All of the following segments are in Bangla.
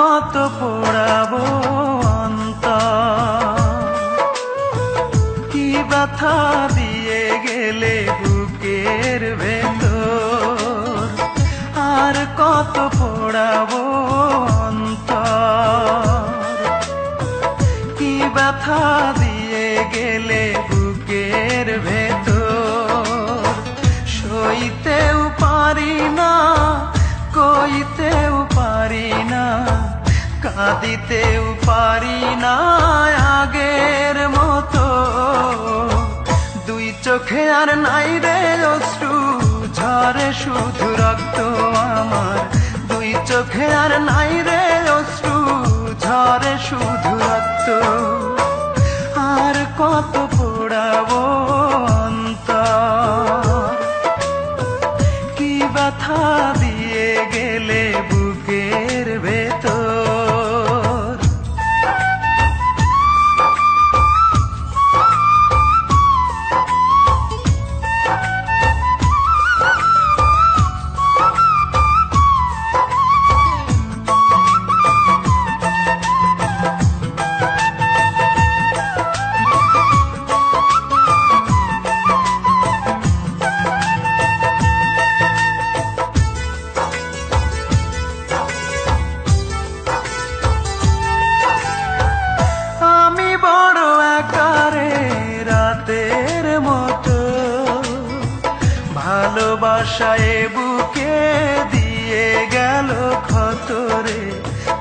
কত পোড়াবো অন্তর, কি ব্যথা দিয়ে গেলে বুকের ভেতর, আর কত পোড়াবো অন্তর, কি ব্যথা দিয়ে গেলে বুকের ভেতর। সইতেও পারি না, কইতেও পারি না, কাঁদিতেও পারি না আগের মতো। দুই চোখে আর নাই রে অশ্রু ঝরে শুধু রক্ত আমার, দুই চোখে আর নাই রে অশ্রু ঝরে শুধু রক্ত। আর কত পোড়াবো অন্তর, কি ব্যথা দিয়ে গেলে বুকের ভেতর। ভালোবাসায় বুকে দিয়ে গেল ক্ষত রে,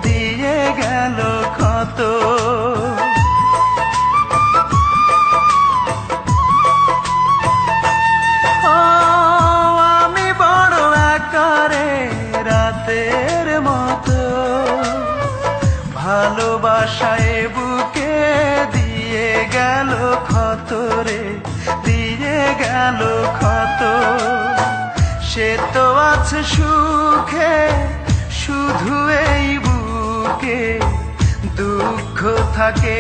দিয়ে গেল ক্ষত। আমি বড় একারে রাতের মতো, ভালোবাসায় বুকে দিয়ে গেল ক্ষত রে, দিয়ে গেল ক্ষত। সে তো আছে সুখে শুধু এই বুকে, দুঃখ থাকে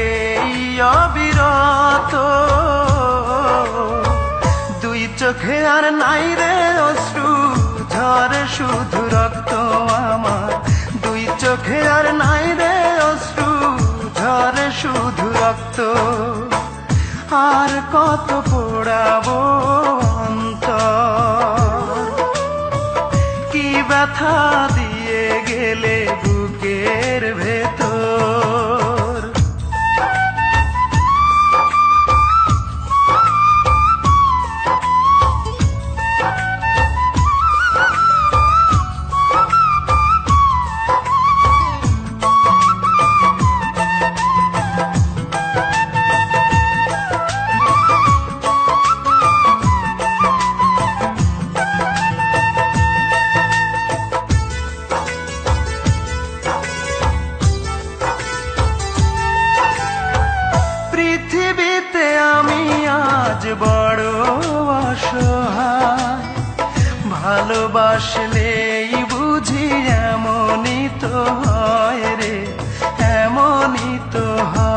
অবিরত। দুই চোখে আর নাই রে অশ্রু ঝরে শুধু রক্ত আমার, দুই চোখে আর নাই রে অশ্রু ঝরে শুধু রক্ত। আর কত পোড়াবো অন্তর, কি ব্যথা দিয়ে গেলে বুকের ভেতর। পৃথিবীতে আমি আজ বড় অসহায়, ভালোবাসলেই বুঝি এমনই তো হয় রে, এমনই তো হয়।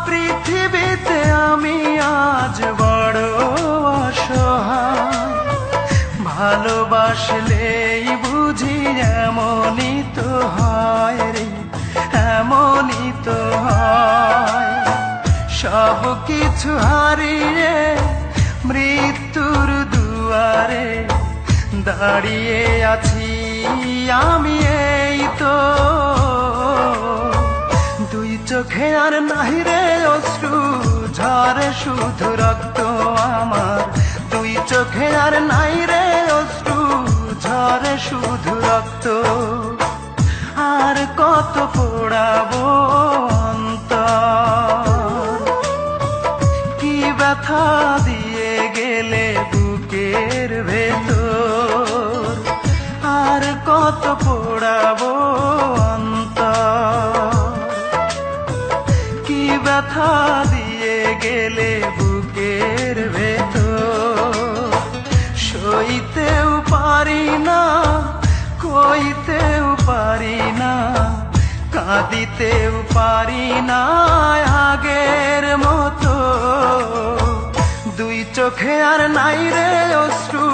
পৃথিবীতে আমি আজ বড় অসহায়, ভালোবাসলেই বুঝি এমনই তো হয় রে, এমনই তো হয়। সব কিছু হারিয়ে মৃত্যুর দুয়ারে দাঁড়িয়ে আছি আমি এই তো। দুই চোখে আর নাই রে অশ্রু ঝরে শুধু রক্ত আমার, দুই চোখে আর নাই রে অশ্রু ঝরে শুধু রক্ত। আর কত পোড়াবো অন্তর, কি ব্যথা দিয়ে গেলে বুকের ভেতর। আর কত পোড়াবো অন্তর, কি ব্যথা দিয়ে গেলে বুকের ভেতর। সইতেও পারি না, কইতেও পারি না, কাঁদিতেও পারি না আগের মতো। দুই চোখে আর নাই রে অশ্রু,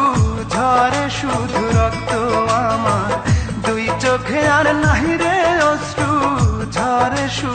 ঝরে শুধু রক্ত আমার। দুই চোখে আর নাই রে অশ্রু, ঝরে শুধু